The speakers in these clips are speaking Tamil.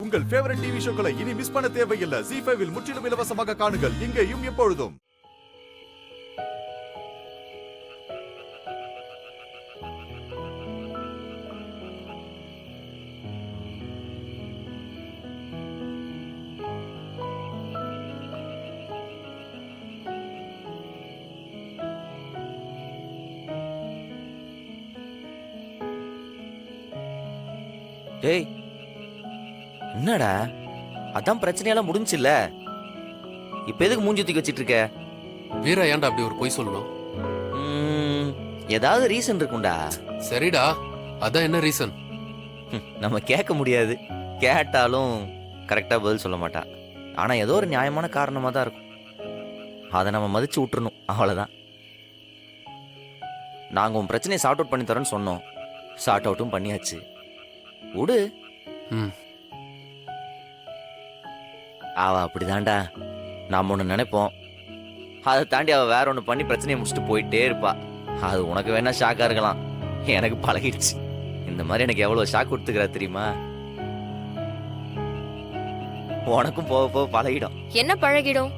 உங்கள் ஃபேவரட் டிவி ஷோக்களை இனி மிஸ் பண்ண தேவையில்லை. ZEE5 இல் முற்றிலும் இலவசமாக காணுங்கள், இங்கேயும் எப்பொழுதும். டேய், என்னடா அதான் பிரச்சனையெல்லாம் முடிஞ்சில்ல, இப்ப எதுக்கு மூஞ்சி தூக்கி வச்சிட்டு இருக்க? வீரா ஏன்டா அப்படி ஒரு பொய் சொல்லணும்? ஏதாவது ரீசன் இருக்கும்டா. சரிடா, அதான் என்ன ரீசன்? நம்ம கேட்க முடியாது, கேட்டாலும் கரெக்டா பதில் சொல்ல மாட்டா. ஆனா ஏதோ ஒரு நியாயமான காரணமா தான் இருக்கும், அதை நம்ம மதிச்சு விட்டுறணும், அவ்வளவுதான். நாங்க உன் பிரச்சனையை சார்ட் அவுட் பண்ணி தரோன்னு சொன்னோம், சார்ட் அவுட்டும் பண்ணியாச்சு, விடு. அவ அப்படிதான்டா, நாம ஒண்ணு நினைப்போம், அதை தாண்டி அவ வேற ஒண்ணு பண்ணி பிரச்சனையை முடிச்சுட்டு போயிட்டே இருப்பா. அது உனக்கு வேணா ஷாக்கா இருக்கலாம், எனக்கு பழகிடுச்சு. இந்த மாதிரி எனக்கு எவ்வளவு ஷாக் கொடுத்துக்கிறா தெரியுமா? உனக்கும் போக போக பழகிடும். என்ன பழகிடும்?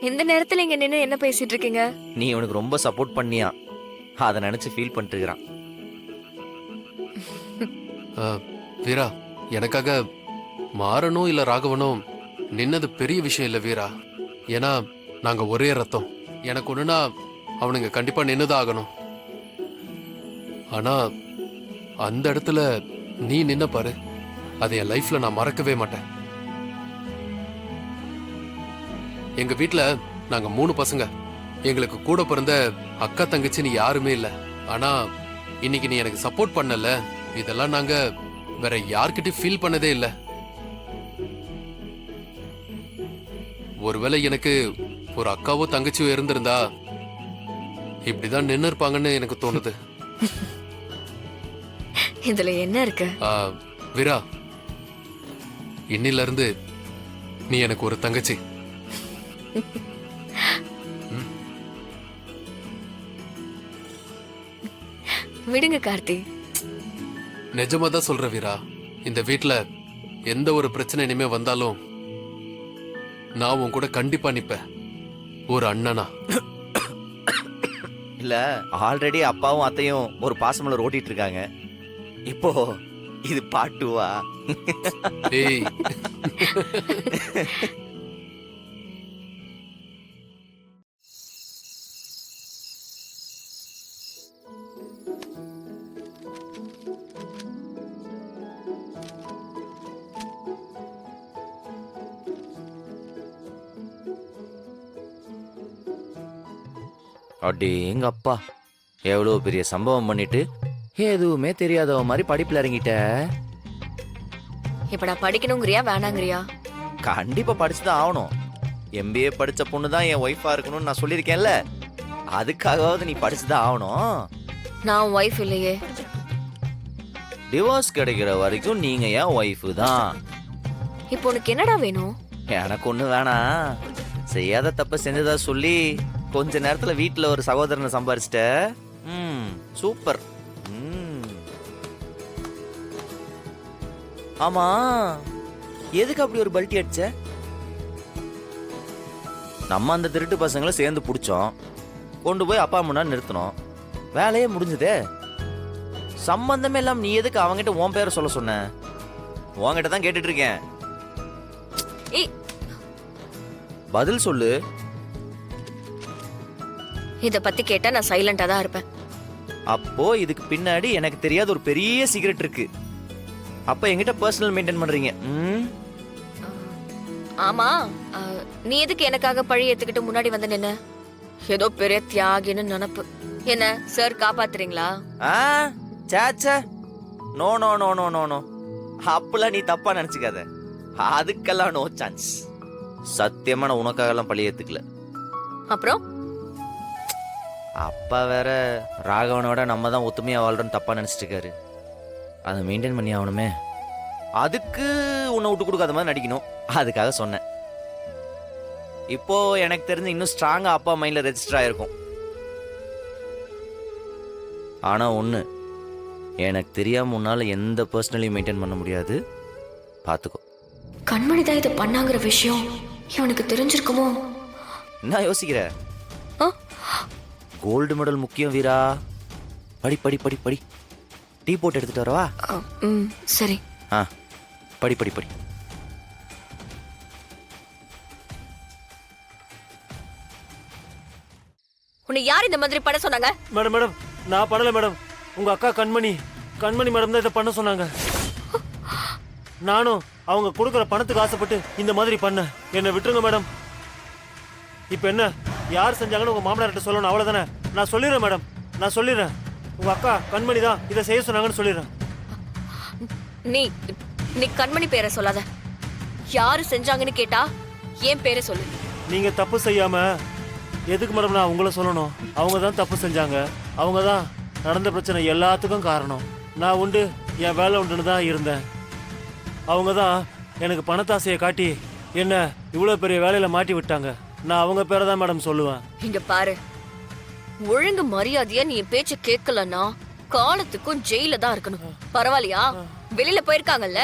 இந்த நேரத்துல இங்க நின்னு என்ன பேசிட்டு இருக்கீங்க? நீ உனக்கு ரொம்ப சப்போர்ட் பண்ணியா, அதை நினைச்சு ஃபீல் பண்ணிட்டு இருக்கிறான். வீரா, எனக்காக மாறனும் இல்ல ராகவனும் நின்னது பெரிய விஷயம் இல்ல வீரா. ஏன்னா நாங்க ஒரே ரத்தம். எனக்கு ஒண்ணுனா அவனுங்க கண்டிப்பா நின்னுதான் ஆகணும். ஆனா அந்த இடத்துல நீ நின்ன பாரு, அதை என் லைஃப்ல நான் மறக்கவே மாட்டேன். எங்க வீட்டுல நாங்க 3 பசங்க. எங்களுக்கு கூட பிறந்த அக்கா தங்கச்சின்னு யாருமே இல்ல. ஆனா இன்னைக்கு நீ எனக்கு சப்போர்ட் பண்ணல, இதெல்லாம் நாங்க வேற யார்கிட்டயும் ஃபீல் பண்ணதே இல்ல. ஒருவேளை எனக்கு ஒரு அக்காவோ தங்கச்சியோ இருந்திருந்தா இப்படிதான் நின்னு இருப்பாங்கன்னு எனக்கு தோணுது. இதுல என்ன இருக்கு? வீரா, இன்னில இருந்து நீ எனக்கு ஒரு தங்கச்சி. விடுங்க கார்த்தி. நிஜமா தான் சொல்ற வீரா, இந்த வீட்டுல எந்த ஒரு பிரச்சனை இனிமே வந்தாலும் நான் உன் கூட கண்டிப்பா நிப்பேன், ஒரு அண்ணனா. இல்ல, ஆல்ரெடி அப்பாவும் அத்தையும் ஒரு பாசமலர் ஓட்டிட்டு இருக்காங்க, இப்போ இது பாட்டுவா? ஏய், அடி எங்க அப்பா, எவ்வளவு பெரிய சம்பவம் பண்ணிட்டு எதுவுமே தெரியாதவ மாதிரி படிப்புல இறங்கிட்ட. இப்ப நான் படிக்கணுங்கிறியா வேணாங்கிறியா? கண்டிப்பா படிச்சுதான் ஆகணும். MBA படிச்ச பொண்ணு தான் என் ஒய்ஃபா இருக்கணும்னு நான் சொல்லியிருக்கேன்ல, அதுக்காகவாவது நீ படிச்சுதான் ஆகணும். நான் ஒய்ஃப் இல்லையே. டிவோர்ஸ் கிடைக்கிற வரைக்கும் நீங்க என் ஒய்ஃபு தான். இப்போ உனக்கு என்னடா வேணும்? எனக்கு ஒண்ணு வேணாம், செய்யாத தப்ப செஞ்சதா சொல்லி கொஞ்ச நேரத்துல வீட்டுல ஒரு சகோதரனை சம்பாரிச்சிட்ட. சூப்பர். ஆமா, எதுக்கு அப்படி ஒரு பல்ட்டி அடிச்ச? நம்ம அந்த திருட்டு பசங்களை சேர்ந்து பிடிச்சோம், கொண்டு போய் அப்பா முன்னாடி நிறுத்தணும், வேலையே முடிஞ்சதே. சம்பந்தமே இல்லாம நீ எதுக்கு அவங்கிட்ட உன் பேரை சொல்ல சொன்ன? உன்கிட்ட தான் கேட்டுட்டு இருக்கேன், பதில் சொல்லு. இத பத்தி கேட்டா நான் சைலண்டா தான் இருப்பேன். அப்போ இதுக்கு பின்னாடி எனக்கு தெரியாத ஒரு பெரிய சீக்ரெட் இருக்கு. அப்ப என்கிட்ட பர்சனல் மெயின்டைன் பண்றீங்க. ஆமா, நீ எதுக்கு எனக்காக பழி ஏத்துக்கிட்டு முன்னாடி வந்து நின்ன? ஏதோ பெரிய தியாகின்னு நினப்பு. என்ன சார் காப்பாத்துறீங்களா? சேச்சே, no no no no no no, அப்பெல்லாம் நீ தப்பா நினைச்சுக்காத, அதுக்கெல்லாம் நோ சான்ஸ். சத்தியமா நான் உனக்காக எல்லாம் பழி ஏத்துக்கல. அப்புறம் அப்பா வேற ராகவனோட நம்ம தான் ஒத்துமையா வாழ்றோன்னு தப்பா நினைச்சிட்டு இருக்காரு, அதை மெயின்டைன் பண்ணி ஆகணுமே. அதுக்கு உன்னை விட்டு கொடுக்காத மாதிரி நடிக்கணும், அதுக்காக சொன்னேன். இப்போ எனக்கு தெரிஞ்சு இன்னும் ஸ்ட்ராங்கா அப்பா மைண்ட்ல ரெஜிஸ்டர் ஆயிருக்கும். ஆனா ஒண்ணு, எனக்கு தெரியாம உன்னால எந்த பர்சனலையும் மெயின்டைன் பண்ண முடியாது, பாத்துக்கோ. கண்மணி தான் இதை பண்ணாங்கிற விஷயம் இவனுக்கு தெரிஞ்சிருக்குமோ? என்ன யோசிக்கிற? ஆ? கோல்டு மெடல் முக்கியம் வீரா. படி படி படி படி. டீ போட்டு எடுத்துட்டு வரவா? சரி. படி படி படி. உன்னை யார் இந்த மாதிரி பண்ண சொன்னாங்க? மேடம் மேடம் நான் பண்ணல மேடம். உங்க அக்கா கண்மணி மேடம் தான் இதை பண்ண சொன்னாங்க. நானும் அவங்க கொடுக்குற பணத்துக்கு ஆசைப்பட்டு இந்த மாதிரி பண்ணேன். என்னை விட்டுருங்க மேடம். இப்போ என்ன யார் செஞ்சாங்கன்னு உங்க மாமனார்கிட்ட சொல்லணும், அவ்வளோதானே? நான் சொல்லிடுறேன் மேடம், நான் சொல்லிடுறேன். உங்க அக்கா கண்மணி தான் இதை செய்ய சொன்னாங்கன்னு சொல்லிடுறேன். நீ நீ கண்மணி பேரை சொல்லாத. யாரு செஞ்சாங்கன்னு கேட்டா என் பேரை சொல்லு. நீங்க தப்பு செய்யாம எதுக்கு மேடம் நான் உங்களை சொல்லணும்? அவங்க தான் தப்பு செஞ்சாங்க. அவங்க தான் நடந்த பிரச்சனை எல்லாத்துக்கும் காரணம். நான் உண்டு என் வேலை உண்டுன்னு தான் இருந்தேன். அவங்க தான் எனக்கு பணத்தாசையை காட்டி என்ன இவ்வளோ பெரிய வேலையில மாட்டி விட்டாங்க. நான் அவங்க பேரை தான் மேடம் சொல்லுவேன். இங்க பாரு, ஒழுங்கு மரியாதையா நீ என் பேச்ச கேட்கலன்னா காலத்துக்கும் ஜெயில தான் இருக்கணும். பரவாயில்லையா? வெளியில போயிருக்காங்கல்ல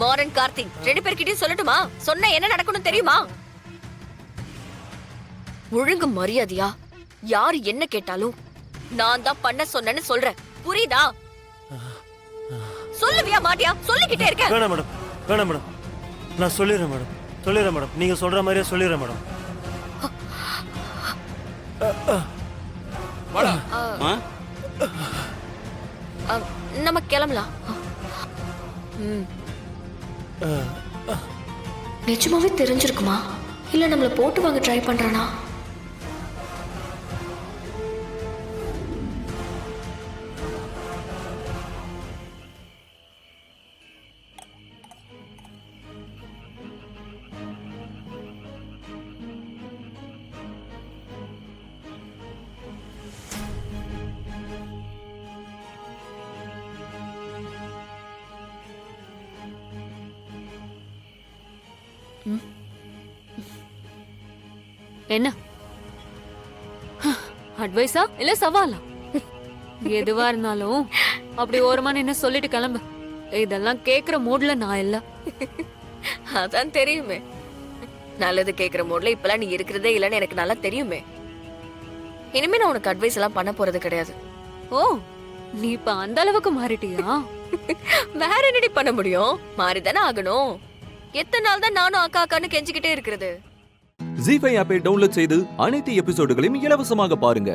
மாறன், கார்த்திக், 2 பேர்கிட்டயும் சொல்லட்டுமா? சொன்ன என்ன நடக்கணும் தெரியுமா? ஒழுங்கு மரியாதையா யாரு என்ன கேட்டாலும் நான் தான் பண்ண சொன்னேன்னு சொல்றேன். புரியுதா? சொல்லுவியா மாட்டியா? சொல்லிக்கிட்டே இருக்க. வேணாம் மேடம், வேணாம் மேடம், நான் சொல்லிடுறேன் மேடம், சொல்லிடுறேன் மேடம். நீங்க சொல்ற மாதிரியே சொல்லிடுறேன் மேடம். வாடா. நம்ம கிளம்பலாம். நிஜமாவே தெரிஞ்சிருக்குமா இல்ல நம்மள போட்டு வாங்க ட்ரை பண்றானா? என்ன அட்வைஸா இல்ல சவாலா? எதுவா இருந்தாலும் அப்படி ஓரமா நின்னு சொல்லிட்டு கிளம்பு. இதெல்லாம் கேக்குற மூட்ல நான் இல்ல. அதான் தெரியுமே, நல்லது கேக்குற மூட்ல இப்பெல்லாம் நீ இருக்கிறதே இல்லன்னு எனக்கு நல்லா தெரியுமே. இனிமே நான் உனக்கு அட்வைஸ் எல்லாம் பண்ண போறது கிடையாது. ஓ, நீ இப்ப அந்த அளவுக்கு மாறிட்டியா? வேற என்னடி பண்ண முடியும்? மாறிதானே ஆகணும். எத்தனை நாள் தான் நானும் அக்கா அக்கான்னு கெஞ்சிக்கிட்டே இருக்கிறது? ஜீ5 ஆப்பை டவுன்லோட் செய்து அனைத்து எபிசோடுகளையும் இலவசமாக பாருங்க.